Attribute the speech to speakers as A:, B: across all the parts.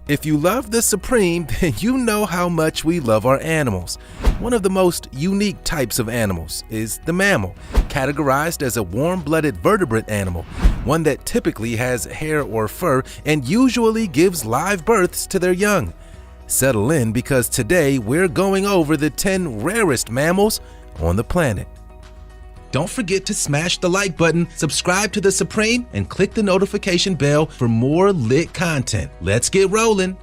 A: If you love the Supreme, then you know how much we love our animals. One of the most unique types of animals is the mammal, categorized as a warm-blooded vertebrate animal, one that typically has hair or fur and usually gives live births to their young. Settle in because today we're going over the 10 rarest mammals on the planet. Don't forget to smash the like button, subscribe to the Supreme, and click the notification bell for more lit content. Let's get rolling.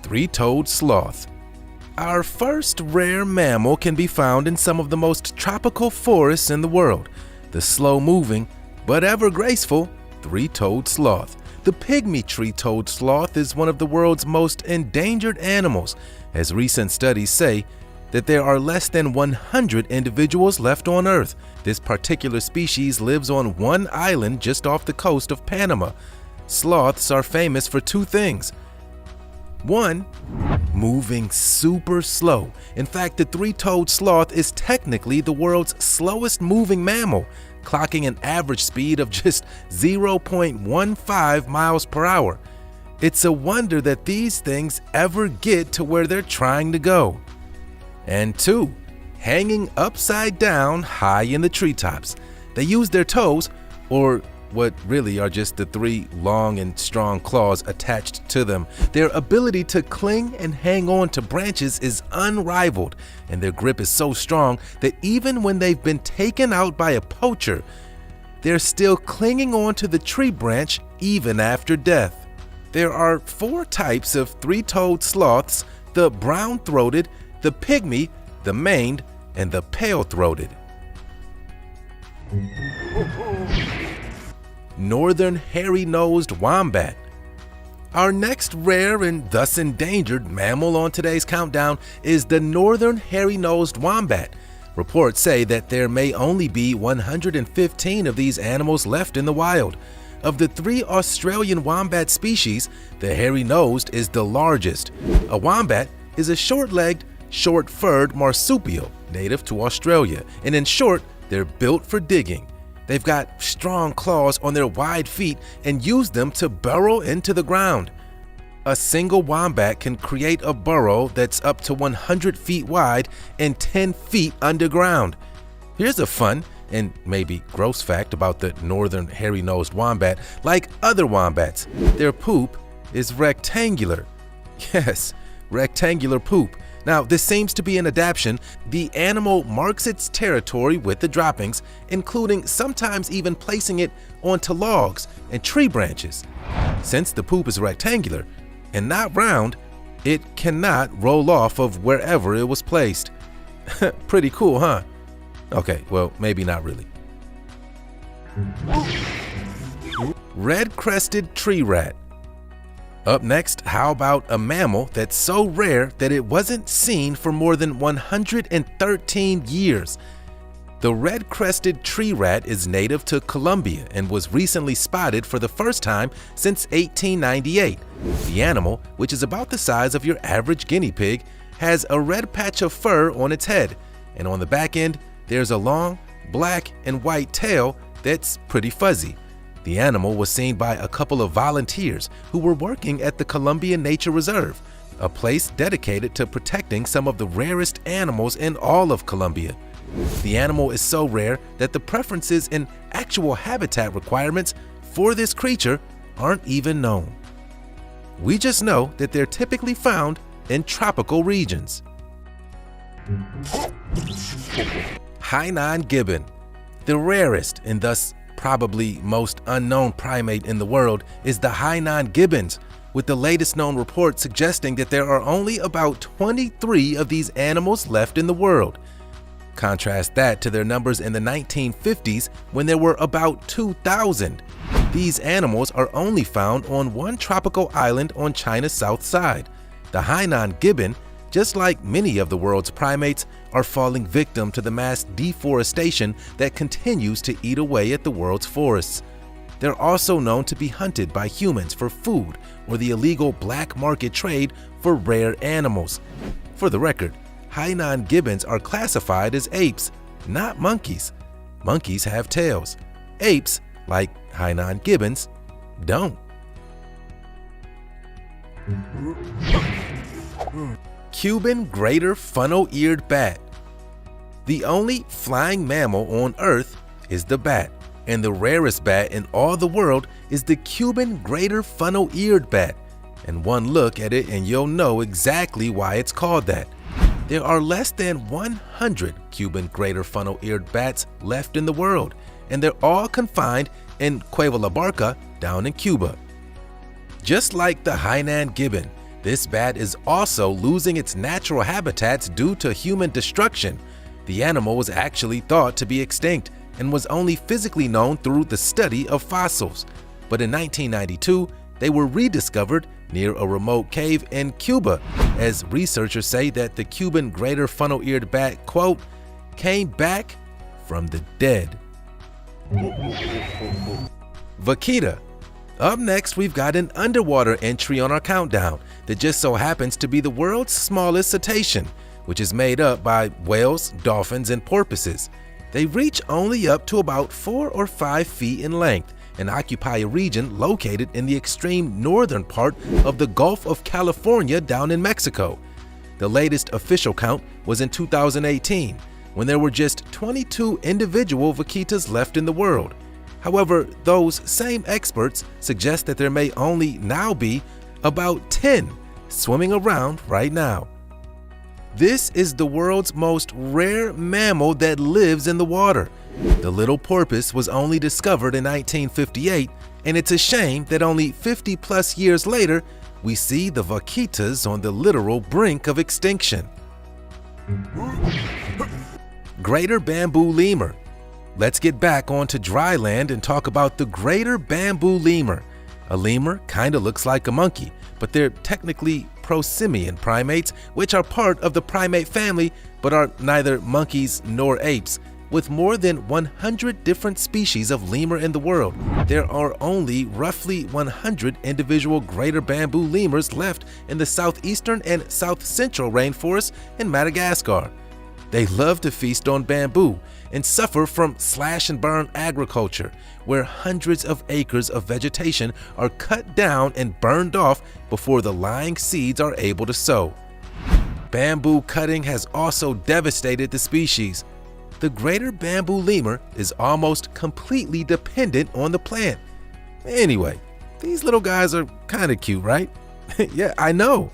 A: Three-toed sloth. Our first rare mammal can be found in some of the most tropical forests in the world, the slow-moving but ever graceful three-toed sloth. The pygmy tree-toed sloth is one of the world's most endangered animals, as recent studies say that there are less than 100 individuals left on Earth. This particular species lives on one island just off the coast of Panama. Sloths are famous for two things. One, moving super slow. In fact, the three-toed sloth is technically the world's slowest moving mammal, clocking an average speed of just 0.15 miles per hour. It's a wonder that these things ever get to where they're trying to go. And two, hanging upside down high in the treetops. They use their toes, or what really are just the three long and strong claws attached to them. Their ability to cling and hang on to branches is unrivaled, and their grip is so strong that even when they've been taken out by a poacher, they're still clinging on to the tree branch even after death. There are 4 types of three-toed sloths: the brown-throated, the pygmy, the maned, and the pale-throated. Northern hairy-nosed wombat. Our next rare and thus endangered mammal on today's countdown is the northern hairy-nosed wombat. Reports say that there may only be 115 of these animals left in the wild. Of the 3 Australian wombat species, the hairy-nosed is the largest. A wombat is a short-legged, short-furred marsupial native to Australia, and in short, they're built for digging. They've got strong claws on their wide feet and use them to burrow into the ground. A single wombat can create a burrow that's up to 100 feet wide and 10 feet underground. Here's a fun and maybe gross fact about the northern hairy-nosed wombat. Like other wombats, their poop is rectangular. Yes, rectangular poop. Now, this seems to be an adaptation. The animal marks its territory with the droppings, including sometimes even placing it onto logs and tree branches. Since the poop is rectangular and not round, it cannot roll off of wherever it was placed. Pretty cool, huh? Okay, well, maybe not really. Red-crested tree rat. Up next, how about a mammal that's so rare that it wasn't seen for more than 113 years? The red-crested tree rat is native to Colombia and was recently spotted for the first time since 1898. The animal, which is about the size of your average guinea pig, has a red patch of fur on its head, and on the back end, there's a long black and white tail that's pretty fuzzy. The animal was seen by a couple of volunteers who were working at the Columbia Nature Reserve, a place dedicated to protecting some of the rarest animals in all of Colombia. The animal is so rare that the preferences and actual habitat requirements for this creature aren't even known. We just know that they're typically found in tropical regions. Hainan gibbon. The rarest and thus probably most unknown primate in the world is the Hainan gibbons, with the latest known report suggesting that there are only about 23 of these animals left in the world. Contrast that to their numbers in the 1950s when there were about 2,000. These animals are only found on one tropical island on China's south side. The Hainan gibbon, just like many of the world's primates, are falling victim to the mass deforestation that continues to eat away at the world's forests. They're also known to be hunted by humans for food or the illegal black market trade for rare animals. For the record, Hainan gibbons are classified as apes, not monkeys. monkeys have tails. Apes, like Hainan gibbons, don't. Cuban greater funnel-eared bat. The only flying mammal on Earth is the bat, and the rarest bat in all the world is the Cuban greater funnel-eared bat. And one look at it and you'll know exactly why it's called that. There are less than 100 Cuban greater funnel-eared bats left in the world, and they're all confined in Cueva La Barca down in Cuba. Just like the Hainan gibbon, this bat is also losing its natural habitats due to human destruction. The animal was actually thought to be extinct and was only physically known through the study of fossils. But in 1992, they were rediscovered near a remote cave in Cuba, as researchers say that the Cuban greater funnel-eared bat, quote, came back from the dead. Vaquita. Up next, we've got an underwater entry on our countdown that just so happens to be the world's smallest cetacean, which is made up by whales, dolphins, and porpoises. They reach only up to about 4 or 5 feet in length and occupy a region located in the extreme northern part of the Gulf of California down in Mexico. The latest official count was in 2018, when there were just 22 individual vaquitas left in the world. However, those same experts suggest that there may only now be about 10 swimming around right now. This is the world's most rare mammal that lives in the water. The little porpoise was only discovered in 1958, and it's a shame that only 50+ years later, we see the vaquitas on the literal brink of extinction. Greater bamboo lemur. Let's get back onto dry land and talk about the greater bamboo lemur. A lemur kinda looks like a monkey, but they're technically prosimian primates, which are part of the primate family but are neither monkeys nor apes. With more than 100 different species of lemur in the world, there are only roughly 100 individual greater bamboo lemurs left in the southeastern and south-central rainforests in Madagascar. They love to feast on bamboo and suffer from slash-and-burn agriculture, where hundreds of acres of vegetation are cut down and burned off before the lying seeds are able to sow. Bamboo cutting has also devastated the species. The greater bamboo lemur is almost completely dependent on the plant. Anyway, these little guys are kinda cute, right? Yeah, I know.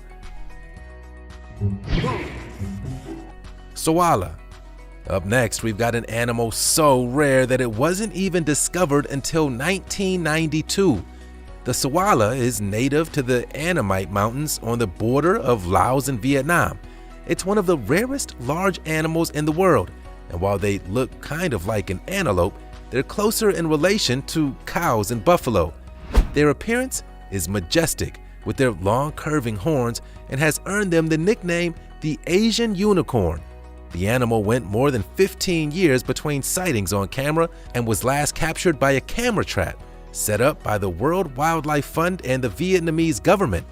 A: Koala. Up next, we've got an animal so rare that it wasn't even discovered until 1992. The koala is native to the Annamite Mountains on the border of Laos and Vietnam. It's one of the rarest large animals in the world, and while they look kind of like an antelope, they're closer in relation to cows and buffalo. Their appearance is majestic, with their long curving horns, and has earned them the nickname the Asian unicorn. The animal went more than 15 years between sightings on camera and was last captured by a camera trap set up by the World Wildlife Fund and the Vietnamese government.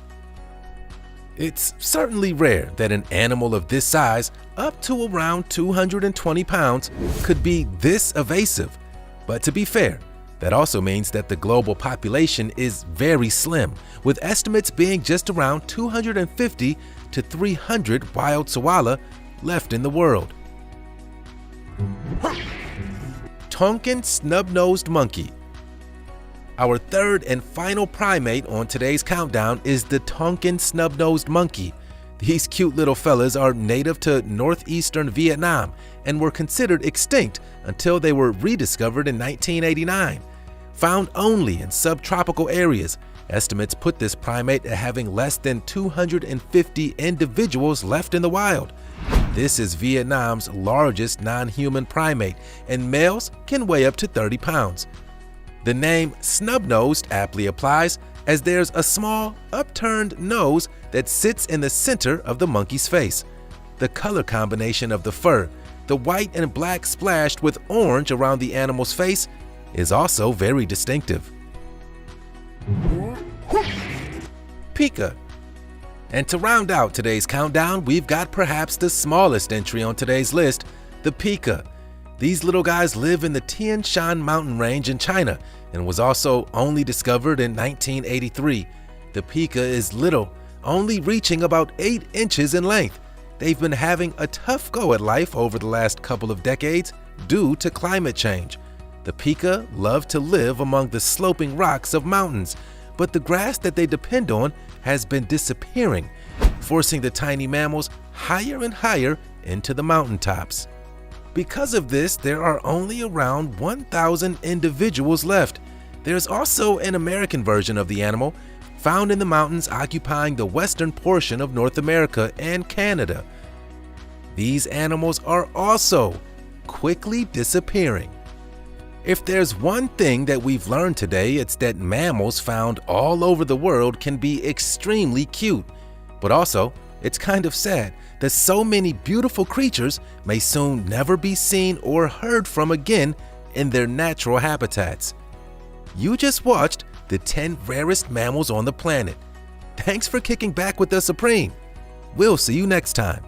A: It's certainly rare that an animal of this size, up to around 220 pounds, could be this evasive. But to be fair, that also means that the global population is very slim, with estimates being just around 250 to 300 wild koala left in the world. Tonkin snub-nosed monkey. Our third and final primate on today's countdown is the Tonkin snub-nosed monkey. These cute little fellas are native to northeastern Vietnam and were considered extinct until they were rediscovered in 1989. Found only in subtropical areas, estimates put this primate at having less than 250 individuals left in the wild. This is Vietnam's largest non-human primate, and males can weigh up to 30 pounds. The name snub-nosed aptly applies, as there's a small, upturned nose that sits in the center of the monkey's face. The color combination of the fur, the white and black splashed with orange around the animal's face, is also very distinctive. Pika. And to round out today's countdown, we've got perhaps the smallest entry on today's list, the pika. These little guys live in the Tian Shan mountain range in China and was also only discovered in 1983. The pika is little, only reaching about 8 inches in length. They've been having a tough go at life over the last couple of decades due to climate change. The pika love to live among the sloping rocks of mountains, but the grass that they depend on has been disappearing, forcing the tiny mammals higher and higher into the mountaintops. Because of this, there are only around 1,000 individuals left. There's also an American version of the animal, found in the mountains occupying the western portion of North America and Canada. These animals are also quickly disappearing. If there's one thing that we've learned today, it's that mammals found all over the world can be extremely cute. But also, it's kind of sad that so many beautiful creatures may soon never be seen or heard from again in their natural habitats. You just watched the 10 rarest mammals on the planet. Thanks for kicking back with the Supreme. We'll see you next time.